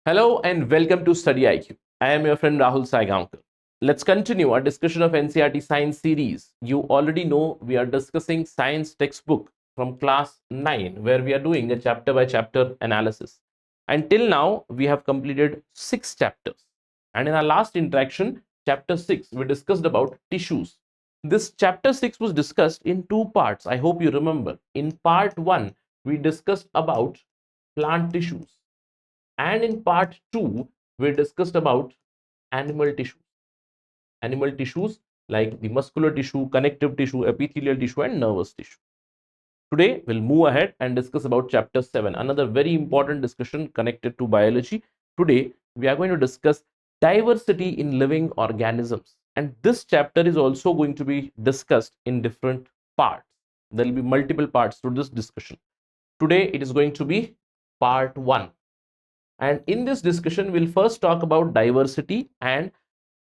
Hello and welcome to StudyIQ. I am your friend Rahul Saigaonker. Let's continue our discussion of NCERT Science series. You already know we are discussing science textbook from class 9 where we are doing a chapter by chapter analysis. Until now, we have completed 6 chapters. And in our last interaction, chapter 6, we discussed about tissues. This chapter 6 was discussed in 2 parts. I hope you remember. In part 1, we discussed about plant tissues. And in part 2, we discussed about animal tissues. Animal tissues like the muscular tissue, connective tissue, epithelial tissue, and nervous tissue. Today, we'll move ahead and discuss about chapter 7, another very important discussion connected to biology. Today, we are going to discuss diversity in living organisms. And this chapter is also going to be discussed in different parts. There will be multiple parts to this discussion. Today, it is going to be part 1. And in this discussion, we'll first talk about diversity and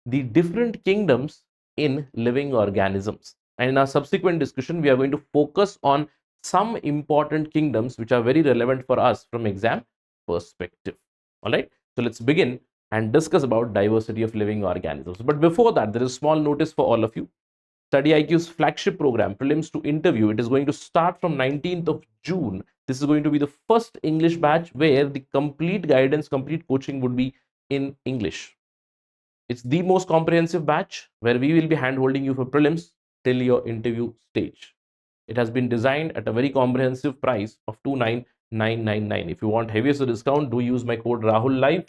the different kingdoms in living organisms. And in our subsequent discussion, we are going to focus on some important kingdoms which are very relevant for us from exam perspective. All right, so let's begin and discuss about diversity of living organisms. But before that, there is a small notice for all of you. StudyIQ's flagship program, Prelims to Interview, it is going to start from 19th of June. This is going to be the first English batch where the complete guidance, complete coaching would be in English. It's the most comprehensive batch where we will be hand-holding you for prelims till your interview stage. It has been designed at a very comprehensive price of 29,999. If you want heaviest discount, do use my code Rahul Live.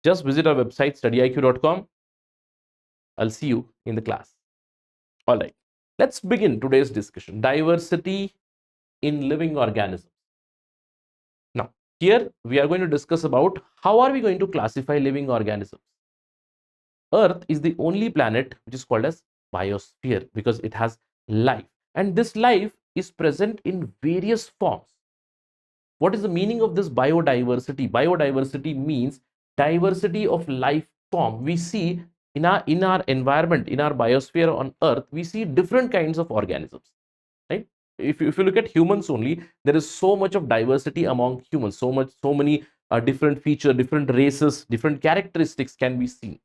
Just visit our website studyiq.com. I'll see you in the class. All right, let's begin today's discussion. Diversity in living organisms. Now, here we are going to discuss about how are we going to classify living organisms. Earth is the only planet which is called as biosphere because it has life, and this life is present in various forms. What is the meaning of this biodiversity? Biodiversity means diversity of life form. We see in our environment, in our biosphere on Earth, we see different kinds of organisms, right? If you look at humans only, there is so much of diversity among humans, so many different features, different races, different characteristics can be seen.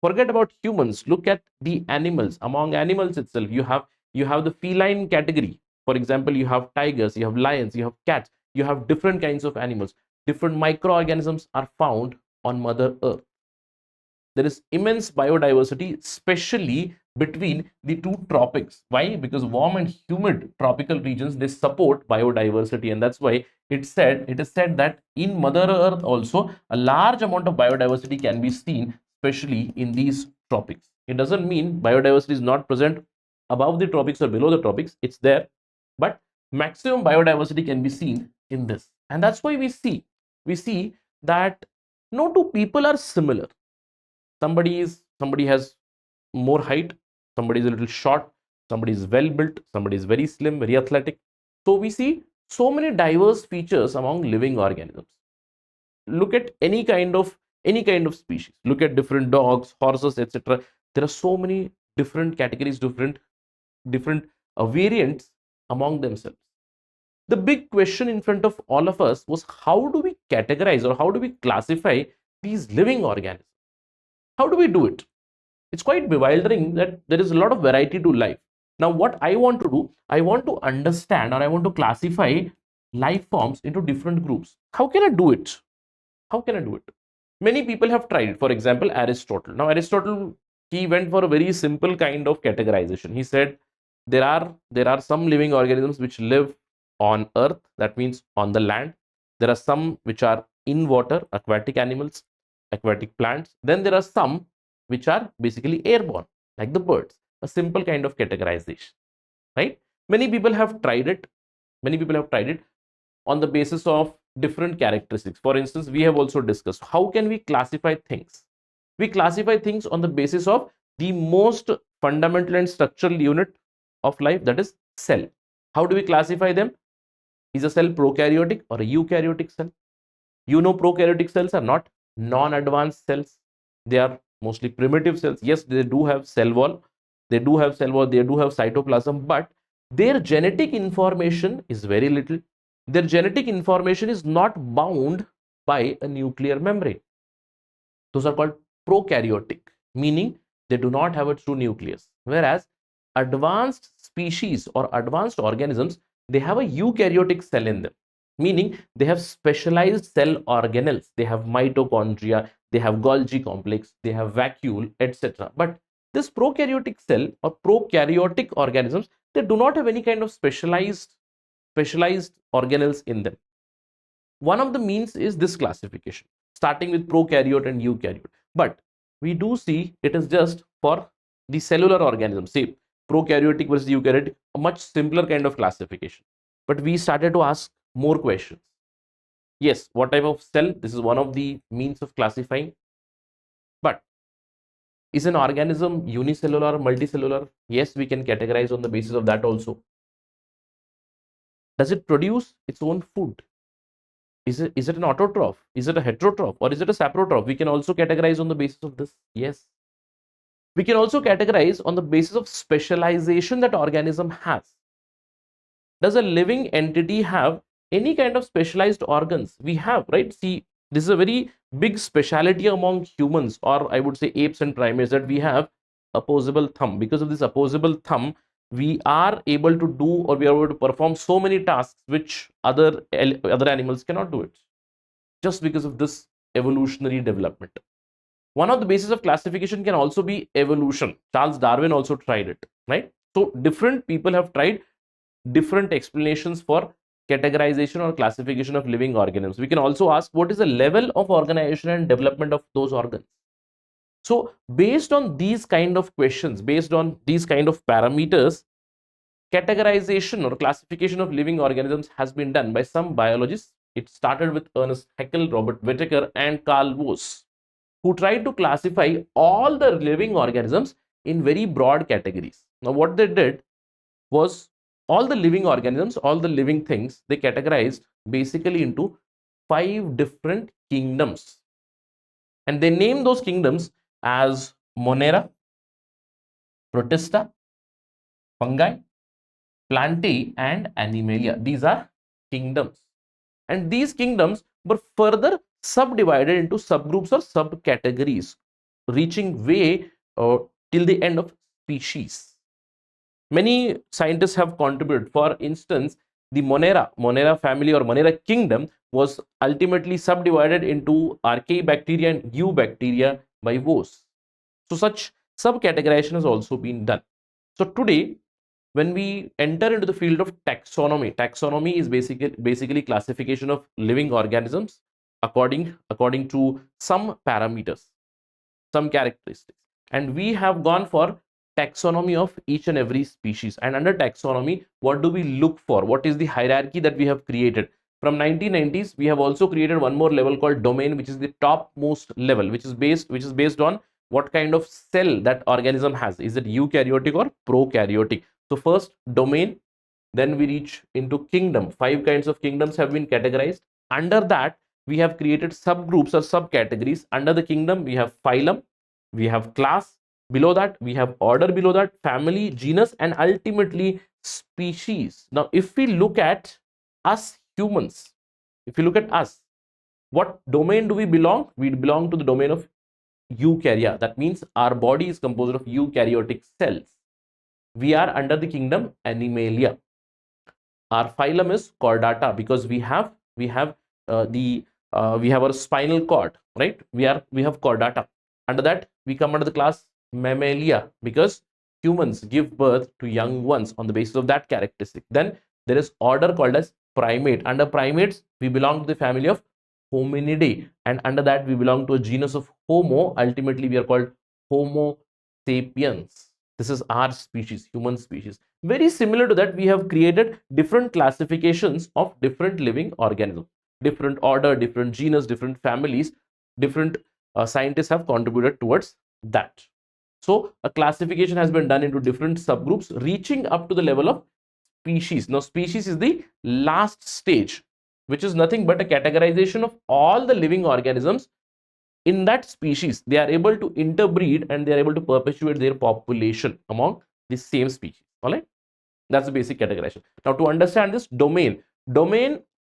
Forget about humans, look at the animals. Among animals itself, you have the feline category. For example, you have tigers, you have lions, you have cats, you have different kinds of animals. Different microorganisms are found on Mother Earth. There is immense biodiversity, especially between the two tropics. Why? Because warm and humid tropical regions, they support biodiversity, and that's why it is said that in Mother Earth also a large amount of biodiversity can be seen, especially in these tropics. It doesn't mean biodiversity is not present above the tropics or below the tropics. It's there, but maximum biodiversity can be seen in this, and that's why we see that no two people are similar. Somebody has more height, somebody is a little short, somebody is well built, somebody is very slim, very athletic. So we see so many diverse features among living organisms. Look at any kind of species. Look at different dogs, horses, etc. There are so many different categories, different variants among themselves. The big question in front of all of us was, how do we categorize or how do we classify these living organisms? How do we do it? It's quite bewildering that there is a lot of variety to life. Now, what I want to do, I want to understand or I want to classify life forms into different groups. How can I do it? How can I do it? Many people have tried it. For example, Aristotle. Now, Aristotle, he went for a very simple kind of categorization. He said there are some living organisms which live on Earth, that means on the land. There are some which are in water, aquatic animals, aquatic plants. Then there are some which are basically airborne, like the birds. A simple kind of categorization, right? Many people have tried it. On the basis of different characteristics. For instance, we have also discussed how can we classify things. We classify things on the basis of the most fundamental and structural unit of life, that is cell. How do we classify them? Is a cell prokaryotic or a eukaryotic cell? You know, prokaryotic cells are not non-advanced cells. They are mostly primitive cells. Yes, they do have cell wall, they do have cytoplasm, but their genetic information is very little. Their genetic information is not bound by a nuclear membrane. Those are called prokaryotic, meaning they do not have a true nucleus. Whereas advanced species or advanced organisms, they have a eukaryotic cell in them, meaning they have specialized cell organelles. They have mitochondria, they have Golgi complex, they have vacuole, etc. But this prokaryotic cell or prokaryotic organisms, they do not have any kind of specialized organelles in them. One of the means is this classification, starting with prokaryote and eukaryote. But we do see it is just for the cellular organisms. Say prokaryotic versus eukaryotic, a much simpler kind of classification. But we started to ask more questions. Yes, what type of cell? This is one of the means of classifying. But is an organism unicellular or multicellular? Yes, we can categorize on the basis of that also. Does it produce its own food? Is it an autotroph? Is it a heterotroph? Or is it a saprotroph? We can also categorize on the basis of this. Yes. We can also categorize on the basis of specialization that organism has. Does a living entity have any kind of specialized organs? We have, right? See, this is a very big speciality among humans, or I would say apes and primates, that we have opposable thumb. Because of this opposable thumb, we are able to do, or we are able to perform so many tasks which other animals cannot do it, just because of this evolutionary development. One of the bases of classification can also be evolution. Charles Darwin also tried it, right? So different people have tried different explanations for categorization or classification of living organisms. We can also ask, what is the level of organization and development of those organs? So based on these kind of questions, based on these kind of parameters, categorization or classification of living organisms has been done by some biologists. It started with Ernest Haeckel, Robert Whittaker, and Carl Woese, who tried to classify all the living organisms in very broad categories. Now what they did was, all the living organisms, all the living things, they categorized basically into 5 different kingdoms. And they named those kingdoms as Monera, Protista, Fungi, Plantae, and Animalia. These are kingdoms. And these kingdoms were further subdivided into subgroups or subcategories, reaching way till the end of species. Many scientists have contributed. For instance, the Monera family or Monera kingdom was ultimately subdivided into Archaebacteria and Eubacteria by Woese. So such subcategorization has also been done. So today, when we enter into the field of taxonomy is basically classification of living organisms according to some parameters, some characteristics. And we have gone for taxonomy of each and every species. And under taxonomy, what do we look for? What is the hierarchy that we have created? From 1990s, we have also created one more level called domain, which is the topmost level, which is based on what kind of cell that organism has. Is it eukaryotic or prokaryotic? So first domain, then we reach into kingdom. 5 kinds of kingdoms have been categorized. Under that, we have created subgroups or subcategories. Under the kingdom, we have phylum, we have class. Below that, we have order. Below that, family, genus, and ultimately species. Now, if we look at us humans, if you look at us, what domain do we belong? We belong to the domain of eukarya. That means our body is composed of eukaryotic cells. We are under the kingdom Animalia. Our phylum is Chordata, because we have our spinal cord, right? We have Chordata. Under that, we come under the class Mammalia, because humans give birth to young ones on the basis of that characteristic. Then there is order called as primate. Under primates, we belong to the family of Hominidae, and under that we belong to a genus of Homo. Ultimately, we are called Homo sapiens. This is our species, human species. Very similar to that, we have created different classifications of different living organisms, different order, different genus, different families. Different scientists have contributed towards that. So a classification has been done into different subgroups, reaching up to the level of species. Now, species is the last stage, which is nothing but a categorization of all the living organisms in that species. They are able to interbreed and they are able to perpetuate their population among the same species. All right, that's the basic categorization. Now, to understand this domain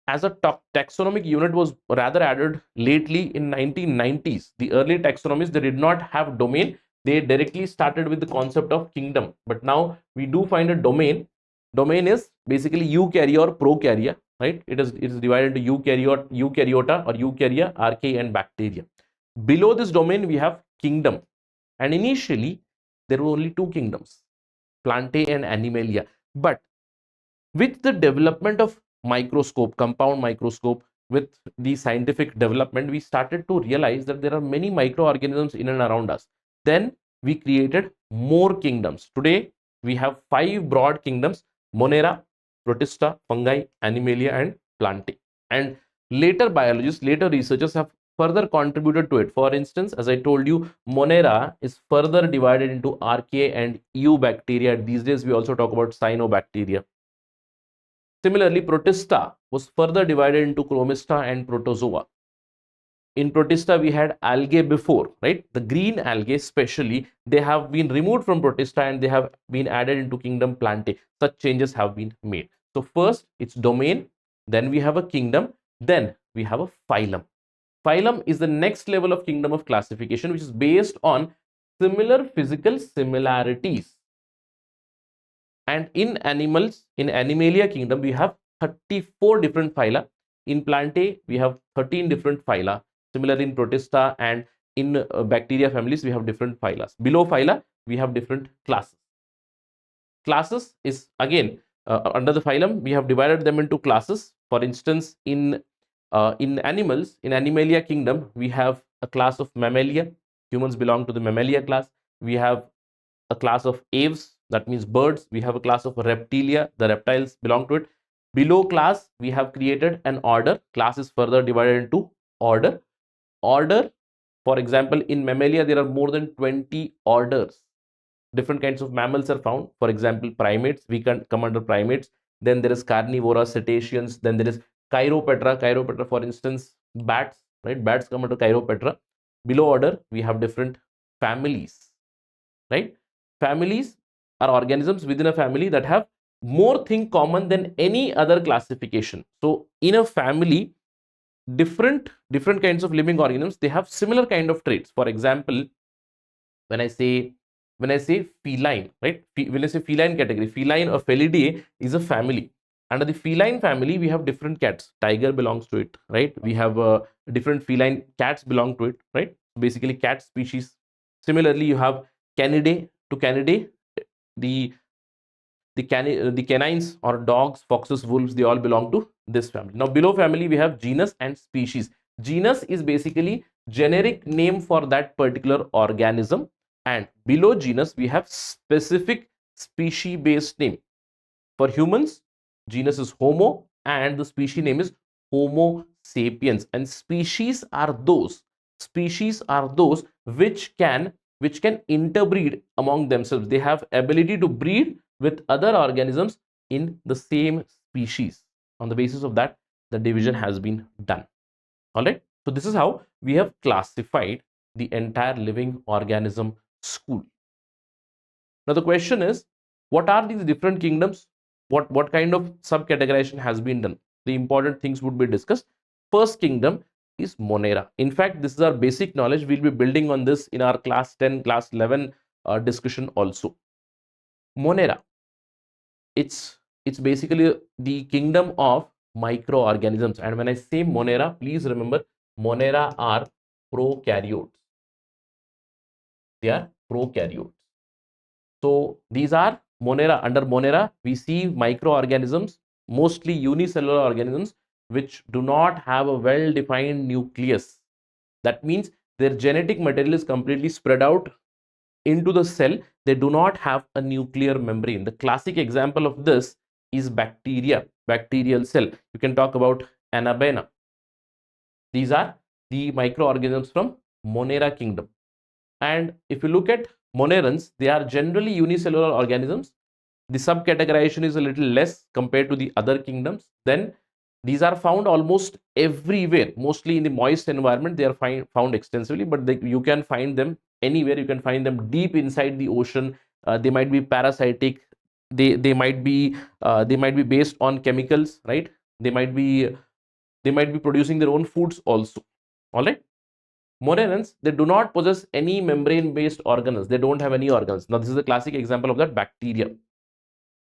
as a taxonomic unit was rather added lately in 1990s. The early taxonomies, they did not have domain. They directly started with the concept of kingdom. But now we do find a domain. Domain is basically eukarya or prokarya, right? It is divided into eukaryota or eukarya, archaea, and bacteria. Below this domain, we have kingdom. And initially, there were only two kingdoms, Plantae and Animalia. But with the development of microscope, compound microscope, with the scientific development, we started to realize that there are many microorganisms in and around us. Then we created more kingdoms. Today, we have 5 broad kingdoms: Monera, Protista, Fungi, Animalia, and Plantae. And later biologists, later researchers have further contributed to it. For instance, as I told you, Monera is further divided into archaea and eubacteria. These days, we also talk about cyanobacteria. Similarly, Protista was further divided into Chromista and Protozoa. In Protista, we had algae before, right? The green algae especially, they have been removed from Protista and they have been added into kingdom Plantae. Such changes have been made. So first, it's domain, then we have a kingdom, then we have a phylum. Phylum is the next level of kingdom of classification, which is based on similar physical similarities. And in animals, in Animalia kingdom, we have 34 different phyla. In Plantae, we have 13 different phyla. Similarly, in Protista and in bacteria families, we have different phyla. Below phyla, we have different classes. Classes is again under the phylum, we have divided them into classes. For instance, in animals, in Animalia kingdom, we have a class of Mammalia. Humans belong to the Mammalia class. We have a class of aves, that means birds. We have a class of reptilia, the reptiles belong to it. Below class, we have created an order. Class is further divided into order. Order, for example, in Mammalia, there are more than 20 orders. Different kinds of mammals are found. For example, primates, we can come under primates. Then there is carnivora, cetaceans. Then there is Chiropetra. Chiropetra, for instance, bats, right? Bats come under Chiropetra. Below order, we have different families, right? Families are organisms within a family that have more thing common than any other classification. So in a family, different kinds of living organisms, they have similar kind of traits. For example, when I say feline, right? When I say feline category, feline or Felidae is a family. Under the feline family, we have different cats. Tiger belongs to it, right? We have different feline cats belong to it, right? Basically, cat species. Similarly, you have Canidae. To Canidae, the canines or dogs, foxes, wolves, they all belong to this family. Now, below family, we have genus and species. Genus is basically generic name for that particular organism, and below genus, we have specific species based name. For humans, genus is Homo and the species name is Homo sapiens. And species are those which can interbreed among themselves. They have ability to breed with other organisms in the same species. On the basis of that, the division has been done. All right. So this is how we have classified the entire living organism school. Now the question is, what are these different kingdoms? What kind of subcategorization has been done? The important things would be discussed. First kingdom is Monera. In fact, this is our basic knowledge. We'll be building on this in our class 10, class 11 discussion also. Monera, it's basically the kingdom of microorganisms. And when I say Monera, please remember, Monera are prokaryotes. They are prokaryotes. So these are Monera. Under Monera, we see microorganisms, mostly unicellular organisms, which do not have a well-defined nucleus. That means their genetic material is completely spread out into the cell. They do not have a nuclear membrane. The classic example of this is bacteria, bacterial cell. You can talk about Anabaena. These are the microorganisms from Monera kingdom. And if you look at Monerans, they are generally unicellular organisms. The subcategorization is a little less compared to the other kingdoms. Then these are found almost everywhere, mostly in the moist environment. They are found extensively, but you can find them anywhere. You can find them deep inside the ocean. They might be parasitic. They might be based on chemicals, right? They might be They might be producing their own foods also. All right. Monerans, they do not possess any membrane-based organelles. They don't have any organs. Now, this is a classic example of that bacteria.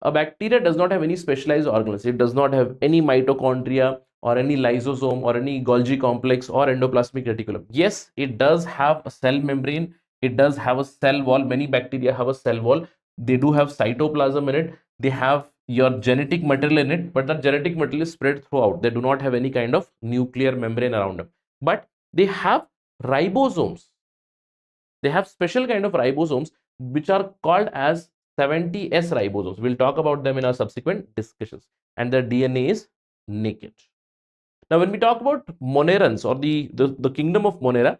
A bacteria does not have any specialized organelles. It does not have any mitochondria or any lysosome or any Golgi complex or endoplasmic reticulum. Yes, it does have a cell membrane. It does have a cell wall. Many bacteria have a cell wall. They do have cytoplasm in it. They have your genetic material in it, but that genetic material is spread throughout. They do not have any kind of nuclear membrane around them. But they have ribosomes. They have special kind of ribosomes which are called as 70S ribosomes. We'll talk about them in our subsequent discussions. And their DNA is naked. Now, when we talk about Monerans or the kingdom of Monera,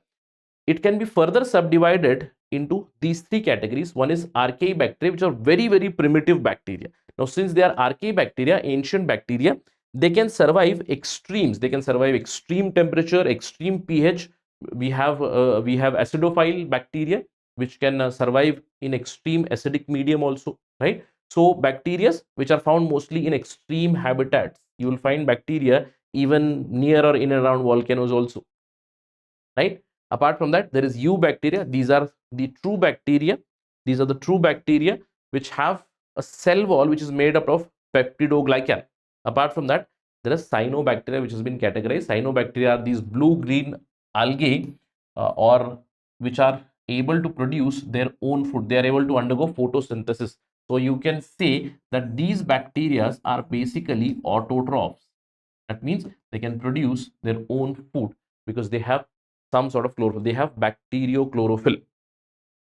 it can be further subdivided into these three categories. One is archaic bacteria, which are very, very primitive bacteria. Now, since they are archaic bacteria, ancient bacteria, they can survive extremes. They can survive extreme temperature, extreme pH. We have acidophile bacteria, which can survive in extreme acidic medium also, right? So bacteria which are found mostly in extreme habitats. You will find bacteria even near or in and around volcanoes also, right? Apart from that, there is eubacteria. These are the true bacteria. These are the true bacteria which have a cell wall which is made up of peptidoglycan. Apart from that, there is cyanobacteria which has been categorized. Cyanobacteria are these blue-green algae or which are able to produce their own food. They are able to undergo photosynthesis. So you can say that these bacteria are basically autotrophs. That means they can produce their own food because they have some sort of chlorophyll. They have bacteriochlorophyll.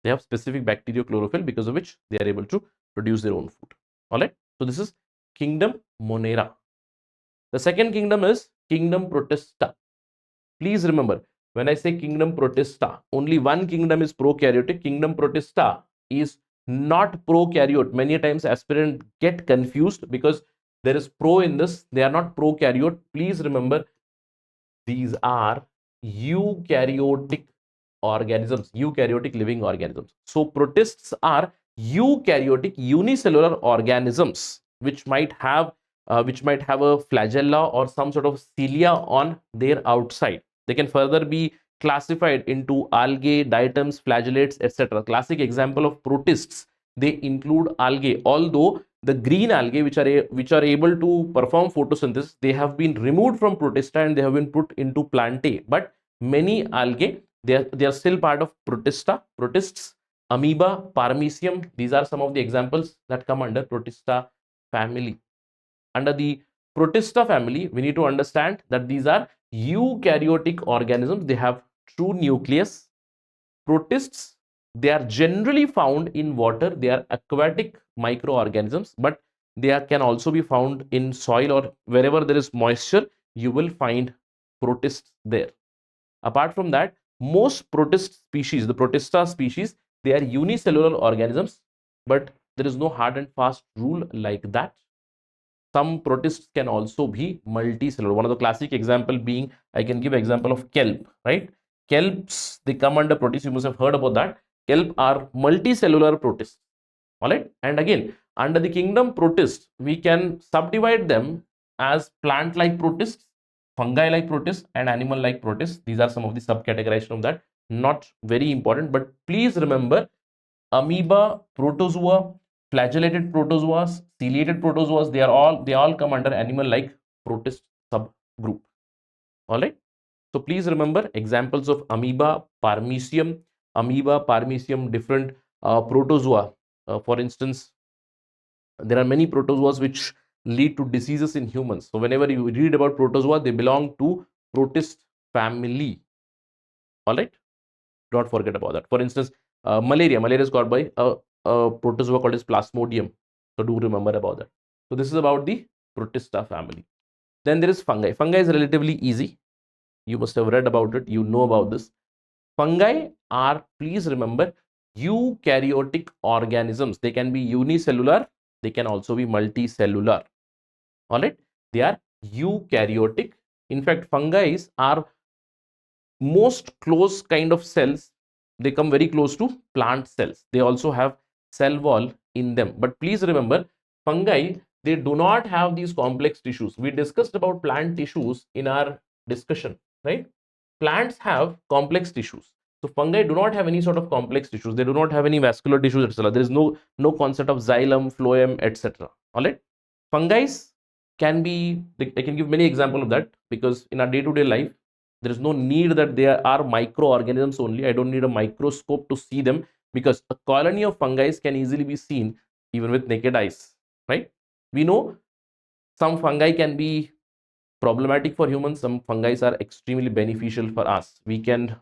They have specific bacteriochlorophyll because of which they are able to produce their own food. All right. So this is kingdom Monera. The second kingdom is kingdom Protista. Please remember, when I say kingdom Protista, only one kingdom is prokaryotic. Kingdom Protista is not prokaryote. Many times aspirants get confused because there is pro in this. They are not prokaryote. Please remember, these are eukaryotic organisms, eukaryotic living organisms. So protists are eukaryotic unicellular organisms which might have a flagella or some sort of cilia on their outside. They can further be classified into algae, diatoms, flagellates, etc. Classic example of protists, they include algae. Although the green algae which are able to perform photosynthesis, they have been removed from Protista and they have been put into Plantae. But many algae, they are still part of Protista, protists, amoeba, paramecium. These are some of the examples that come under Protista family. Under the Protista family, we need to understand that these are eukaryotic organisms. They have true nucleus. Protists, they are generally found in water. They are aquatic microorganisms, but they can also be found in soil or wherever there is moisture. You will find protists there. Apart from that, most protist species, the Protista species, they are unicellular organisms, but there is no hard and fast rule like that. Some protists can also be multicellular. One of the classic example being, I can give example of kelp, right? Kelps, they come under protists. You must have heard about that. Kelp are multicellular protists. All right. And again, under the kingdom protists, we can subdivide them as plant-like protists, fungi-like protists, and animal-like protists. These are some of the subcategorization of that. Not very important, but please remember, amoeba, protozoa, flagellated protozoas, ciliated protozoas, they all come under animal-like protist subgroup. All right. So please remember examples of amoeba, paramecium, different protozoa. For instance, there are many protozoas which lead to diseases in humans. So whenever you read about protozoa, they belong to protist family. All right. Don't forget about that. For instance, malaria is caused by a protozoa called as plasmodium. So do remember about that. So this is about the Protista family. Then there is fungi. Fungi is relatively easy. You must have read about it. You know about this. Fungi are, please remember, eukaryotic organisms. They can be unicellular. They can also be multicellular. All right. They are eukaryotic. In fact, fungi are most close kind of cells. They come very close to plant cells. They also have cell wall in them. But please remember, fungi, they do not have these complex tissues. We discussed about plant tissues in our discussion, right? Plants have complex tissues. So fungi do not have any sort of complex tissues. They do not have any vascular tissues, etc. There is no concept of xylem, phloem, etc. All right. Fungi can be, I can give many examples of that, because in our day-to-day life, there is no need that there are microorganisms only. I don't need a microscope to see them, because a colony of fungi can easily be seen even with naked eyes, right? We know some fungi can be problematic for humans. Some fungi are extremely beneficial for us. We can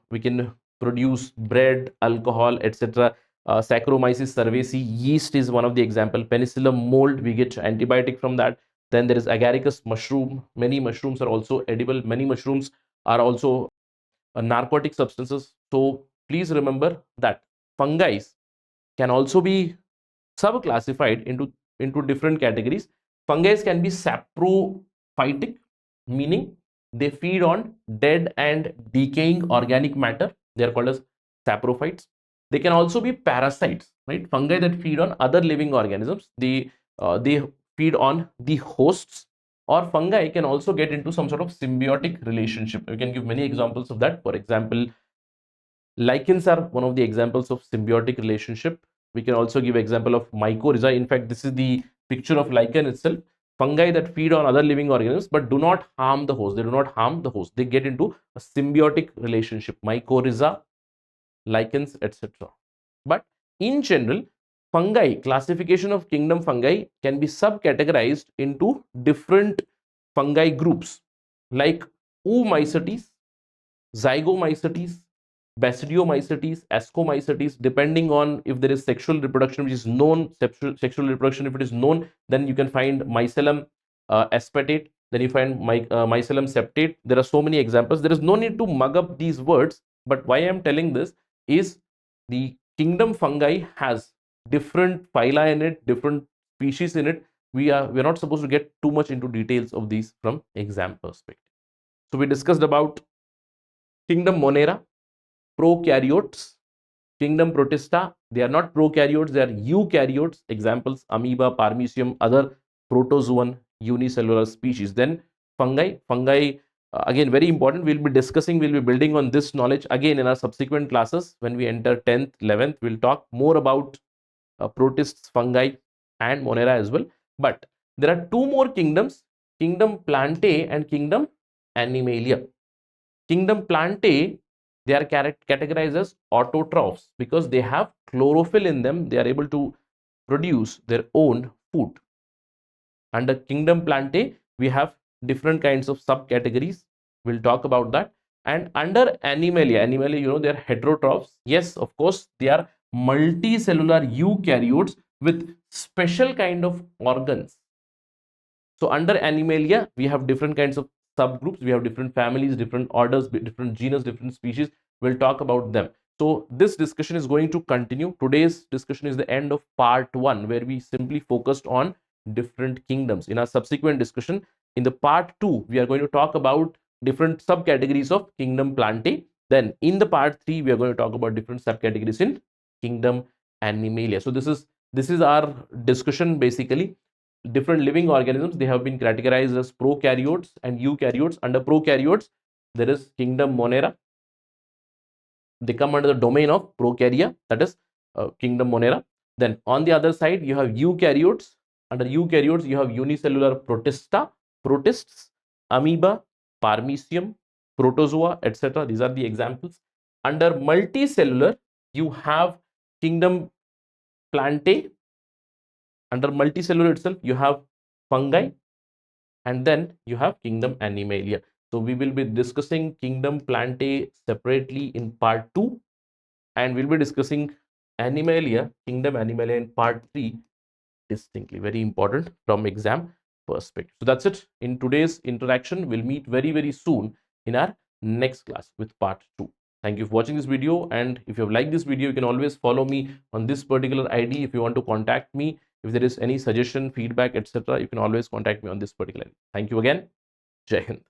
produce bread, alcohol, etc. Saccharomyces cerevisiae, yeast is one of the example. Penicillium mold, we get antibiotic from that. Then there is agaricus mushroom. Many mushrooms are also edible. Many mushrooms are also narcotic substances. So please remember that fungi can also be sub-classified into different categories. Fungi can be saprophytic, meaning they feed on dead and decaying organic matter. They are called as saprophytes. They can also be parasites, right? Fungi that feed on other living organisms. They feed on the hosts, or fungi can also get into some sort of symbiotic relationship. We can give many examples of that. For example, lichens are one of the examples of symbiotic relationship. We can also give example of mycorrhiza. In fact, this is the picture of lichen itself. Fungi that feed on other living organisms but do not harm the host. They do not harm the host. They get into a symbiotic relationship. Mycorrhiza, lichens, etc. But in general, fungi, classification of kingdom fungi can be subcategorized into different fungi groups like Oomycetes, Zygomycetes, Basidiomycetes, Ascomycetes, depending on if there is sexual reproduction which is known, sexual reproduction if it is known, then you can find Mycelium aspetate, then you find Mycelium septate. There are so many examples. There is no need to mug up these words, but why I am telling this is the kingdom fungi has different phyla in it, different species in it. We're not supposed to get too much into details of these from exam perspective. So we discussed about kingdom Monera, prokaryotes, kingdom Protista. They are not prokaryotes, they are eukaryotes. Examples: amoeba, paramecium, other protozoan unicellular species. Then fungi, again very important. We'll be discussing, we'll be building on this knowledge again in our subsequent classes. When we enter 10th, 11th, we'll talk more about protists, fungi, and Monera as well. But there are two more kingdoms: kingdom Plantae and kingdom Animalia. Kingdom Plantae, they are categorized as autotrophs because they have chlorophyll in them. They are able to produce their own food. Under kingdom Plantae, we have different kinds of subcategories. We'll talk about that. And under Animalia, they are heterotrophs. Yes, of course, they are multicellular eukaryotes with special kind of organs. So under Animalia, we have different kinds of subgroups. We have different families, different orders, different genus, different species. We'll talk about them. So this discussion is going to continue. Today's discussion is the end of part 1, where we simply focused on different kingdoms. In our subsequent discussion, in the part 2, we are going to talk about different subcategories of kingdom Plantae. Then in the part 3, we are going to talk about different subcategories in kingdom Animalia. So this is our discussion. Basically, different living organisms, they have been categorized as prokaryotes and eukaryotes. Under prokaryotes, there is kingdom Monera. They come under the domain of prokarya, that is kingdom Monera. Then on the other side, you have eukaryotes. Under eukaryotes, you have unicellular Protista, protists, amoeba, paramecium, protozoa, etc. These are the examples. Under multicellular, you have kingdom Plantae. Under multicellular itself, you have fungi, and then you have kingdom Animalia. So we will be discussing kingdom Plantae separately in part 2, and we'll be discussing kingdom Animalia in part 3 distinctly. Very important from exam perspective. So that's it in today's interaction. We'll meet very, very soon in our next class with part 2. Thank you for watching this video, and if you have liked this video, you can always follow me on this particular ID. If you want to contact me, if there is any suggestion, feedback, etc., you can always contact me on this particular ID. Thank you again. Jai Hind.